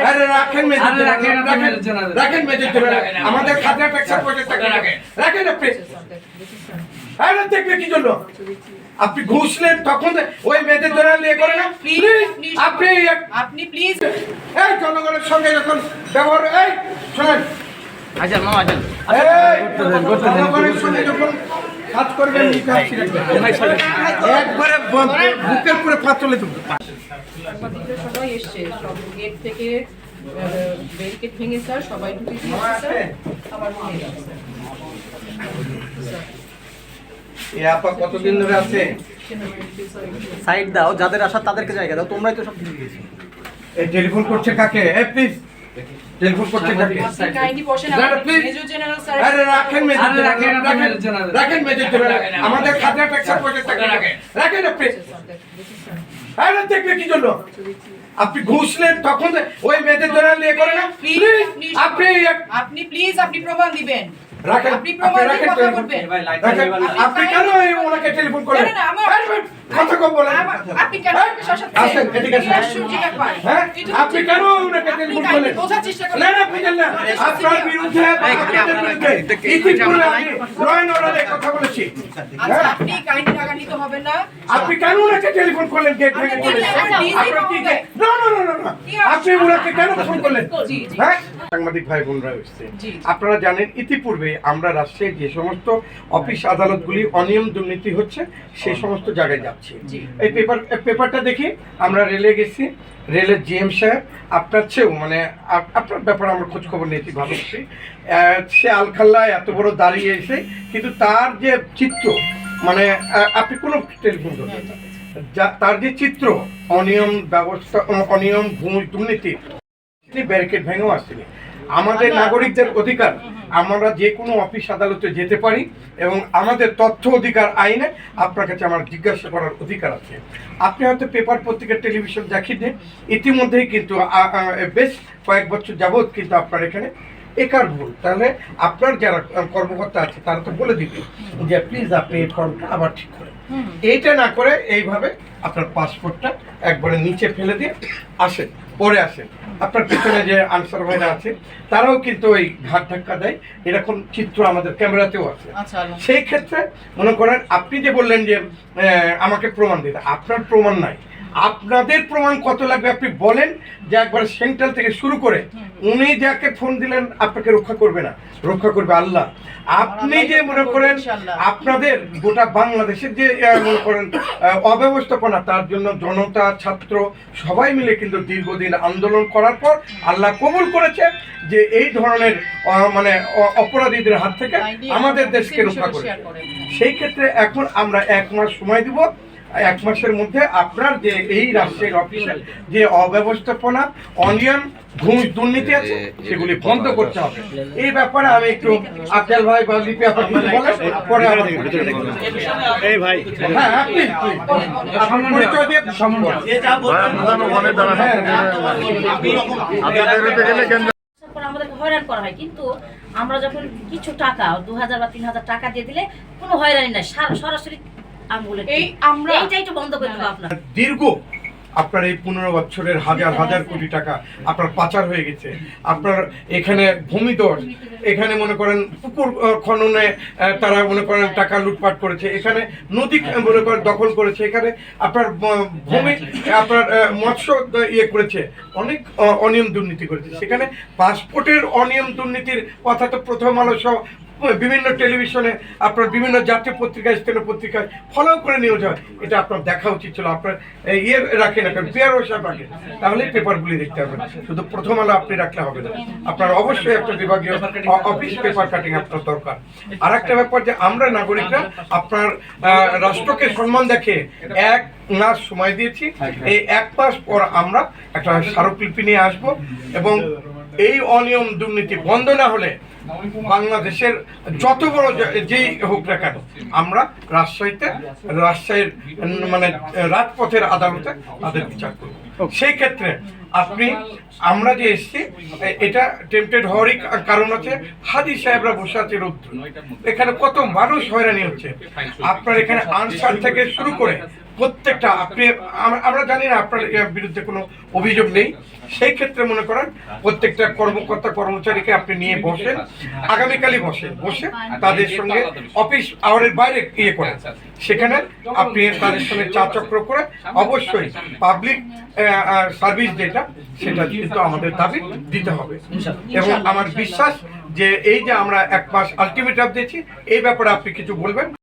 আরে রাখেন মেজর রাখেন মেজর আমাদের খাতা ট্যাক্সের পয়সা টাকা রাখেন আপনি। আরে দেখবে কি জন্য আপনি ঘুষ নেন তখন ওই মেজর ধরে নিয়ে করে না প্লিজ আপনি প্লিজ এই জনগণের সঙ্গে যখন ব্যবহার এই শুনেন আজান মামা আজান জনগণের সঙ্গে যখন কাজ করবেন একবারে বুকের পুরো পাতলে দেবো। সাংবাদিকরা সবাই এসছে, সব গেট থেকে ব্যারিকেড ভেঙে স্যার সবাই ঢুকে দিয়েছে স্যার, আবার ভেঙে গেছে স্যার। এই আপা কতদিন ধরে আছে? সাইড দাও, যাদের আসা তাদেরকে জায়গা দাও, তোমরাই তো সব ভেঙে দিয়েছো। এই টেলিফোন করছে কাকে? এই প্লিজ টেলিফোন করছে কাকে? আপনি কাইন্ডলি বসেন, মেজর জেনারেল স্যার। আরে রাখেন মেজর রাখেন মেজর আমাদের খাতা ট্যাক্সের পয়সা টাকা রাখেন আপনি। আরে দেখবে কি জন্য আপনি ঘুষ নেন তখন ওই মেজর ধরে নিয়ে করে না প্লিজ আপনি প্লিজ আপনি প্রমাণ দিবেন, রাখেন আপনি প্রমাণ দিয়ে কথা বলবেন। আপনি কেন ওনাকে টেলিফোন করলেন? কথা কম বলেন। আপনি কেন আমাকে শাসাচ্ছেন? আসেন এদিকে আসেন। আশ্চর্য ব্যাপার। হ্যাঁ আপনি কেন ওনাকে টেলিফোন করলেন? বোঝার চেষ্টা করেন। না না আপনি জানেন না আপনার বিরুদ্ধে ইতিপূর্বে আমি রয়্যাল অর্ডারে কথা বলেছি। আচ্ছা আপনি কাইন্ডলি রাগান্বিত হবেন না। আপনি কেন ওনাকে টেলিফোন করলেন? গেট ভেঙে চলে আপনি ওনাকে কেন ফোন করলেন? হ্যাঁ সাংবাদিক ভাই বোনরা এসেছে, আপনারা জানেন ইতিপূর্বে আমরা রাজশাহীর যে সমস্ত অফিস আদালতগুলি অনিয়ম দুর্নীতি হচ্ছে সেই সমস্ত জায়গায় যাচ্ছি। এই পেপারটা দেখি আমরা রেলে গেছি, রেলের জিএম সাহেব আপনার চেয়েও মানে আপনার ব্যাপারে আমরা খোঁজ খবর নিয়েছি ভালোবাসি। সে আলখাল্লায় এত বড় দাঁড়িয়ে এসে কিন্তু তার যে চিত্র মানে আপনি কোনো টেলিফোন করবেন না, তার যে চিত্র অনিয়ম ব্যবস্থা অনিয়ম ঘুষ দুর্নীতি ব্যারিকেড ভেঙেও আসছিলেন। আমাদের নাগরিকদের অধিকার আমরা যে কোনো অফিস আদালতে যেতে পারি এবং আমাদের তথ্য অধিকার আইনে আপনার কাছে আমার জিজ্ঞাসা করার অধিকার আছে। আপনি হয়তো পেপার পত্রিকা টেলিভিশন দেখিয়ে ইতিমধ্যেই কিন্তু বেশ কয়েক বছর যাবৎ কিন্তু আপনার এখানে একার ভুল, তাহলে আপনার যারা কর্মকর্তা আছে তারা তো বলে দিবে যে প্লিজ আপনি এই ফর্মটা আবার ঠিক করেন। এইটা না করে এইভাবে আপনার পাসপোর্টটা একবারে নিচে ফেলে দিয়ে আসেন, পরে আসেন। আপনার পিছনে যে আনসার ভাইরা আছে তারাও কিন্তু ওই ঘাট ধাক্কা দেয়, এরকম চিত্র আমাদের ক্যামেরাতেও আছে। সেই ক্ষেত্রে মনে করেন আপনি যে বললেন যে আমাকে প্রমাণ দিতে, আপনার প্রমাণ নাই, আপনাদের প্রমাণ কত লাগবে আপনি বলেন যে একবার সেন্ট্রাল থেকে শুরু করে উনি যাকে ফোন দিলেন আপনাকে রক্ষা করবে না, রক্ষা করবে আল্লাহ। আপনি যে মনে করেন আপনাদের গোটা বাংলাদেশের যে মনে করেন অব্যবস্থাপনা, তার জন্য জনতা ছাত্র সবাই মিলে কিন্তু দীর্ঘদিন আন্দোলন করার পর আল্লাহ কবুল করেছে যে এই ধরনের মানে অপরাধীদের হাত থেকে আমাদের দেশকে রক্ষা করেছে। সেই ক্ষেত্রে এখন আমরা 1 মাস সময় দিব, 1 মাসের মধ্যে আপনার যে এই রাষ্ট্রের অফিসে যে অব্যবস্থাপনা অনিয়ম ঘুষ দুর্নীতি আছে সেগুলি বন্ধ করতে হবে। এই ব্যাপারে আমি একটু আফজাল ভাই বা লিপি আপা কিছু বলেন, পরে এই ভাই হ্যাঁ আপনি আপনার পরিচয় দিয়ে আমাদেরকে হয়রান করা হয়, কিন্তু আমরা যখন কিছু টাকা 2000 বা 3000 টাকা দিয়ে দিলে কোনো হয়রানি নাই, সরাসরি এইটাই তো বন্ধ করে দেবো। আপনার দীর্ঘ আপনার এই 15 বছরের হাজার হাজার কোটি টাকা আপনার পাচার হয়ে গেছে। আপনার এখানে ভূমিদস্যু, এখানে মনে করেন পুকুর খননে তারা মনে করেন টাকা লুটপাট করেছে, এখানে নদী মনে করেন দখল করেছে, এখানে আপনার ভূমি আপনার মৎস্য ইয়ে করেছে, অনেক অনিয়ম দুর্নীতি করেছে। সেখানে পাসপোর্টের অনিয়ম দুর্নীতির কথা তো প্রথম আলো সহ বিভিন্ন টেলিভিশনে আপনার বিভিন্ন জাতীয় পত্রিকায় স্থানীয় পত্রিকায় ফলো করে নিউজ হয়, এটা আপনার দেখা উচিত ছিল। আপনার ইয়ে রাখেন, এখন পিআরও সাহেব রাখেন, তাহলে পেপারগুলি দেখতে হবে, শুধু প্রথম আলো আপনি রাখলে হবে না। আপনার অবশ্যই একটা বিভাগীয় অফিস পেপার কাটিং আপনার দরকার। আর একটা ব্যাপার যে আমরা নাগরিকরা আপনার রাষ্ট্রকে সম্মান দেখে 1 মাস সময় দিয়েছি, এই 1 মাস পর আমরা একটা স্মারকলিপি নিয়ে আসবো এবং এই অনিয়ম দুর্নীতি বন্ধ না হলে বাংলাদেশের যত বড় যেই হোক না কেন আমরা রাজশাহীর মানে রাজপথের আদালতে তাদের বিচার করব। সেই ক্ষেত্রে আপনি আমরা যে এসছি এটা টেম্পটেড হওয়ারই কারণ আছে, হাজি সাহেবরা বসে আছে রৌদ্র, এখানে কত মানুষ হয়রানি হচ্ছে। আপনার এখানে আনসার থেকে শুরু করে প্রত্যেকটা আপনি আমরা জানি না আপনার বিরুদ্ধে কোনো অভিযোগ নেই, সেই ক্ষেত্রে মনে করেন প্রত্যেকটা কর্মকর্তা কর্মচারীকে আপনি নিয়ে বসেন, আগামীকালই বসে তাদের সঙ্গে অফিস আওয়ারের বাইরে ইয়ে করেন, সেখানে আপনি তাদের সঙ্গে চা চক্র করে অবশ্যই পাবলিক সার্ভিস যেটা সেটা কিন্তু আমাদের দাবি দিতে হবে। এবং আমার বিশ্বাস যে এই যে আমরা 1 মাস আলটিমেটাম দিয়েছি, এই ব্যাপারে আপনি কিছু বলবেন।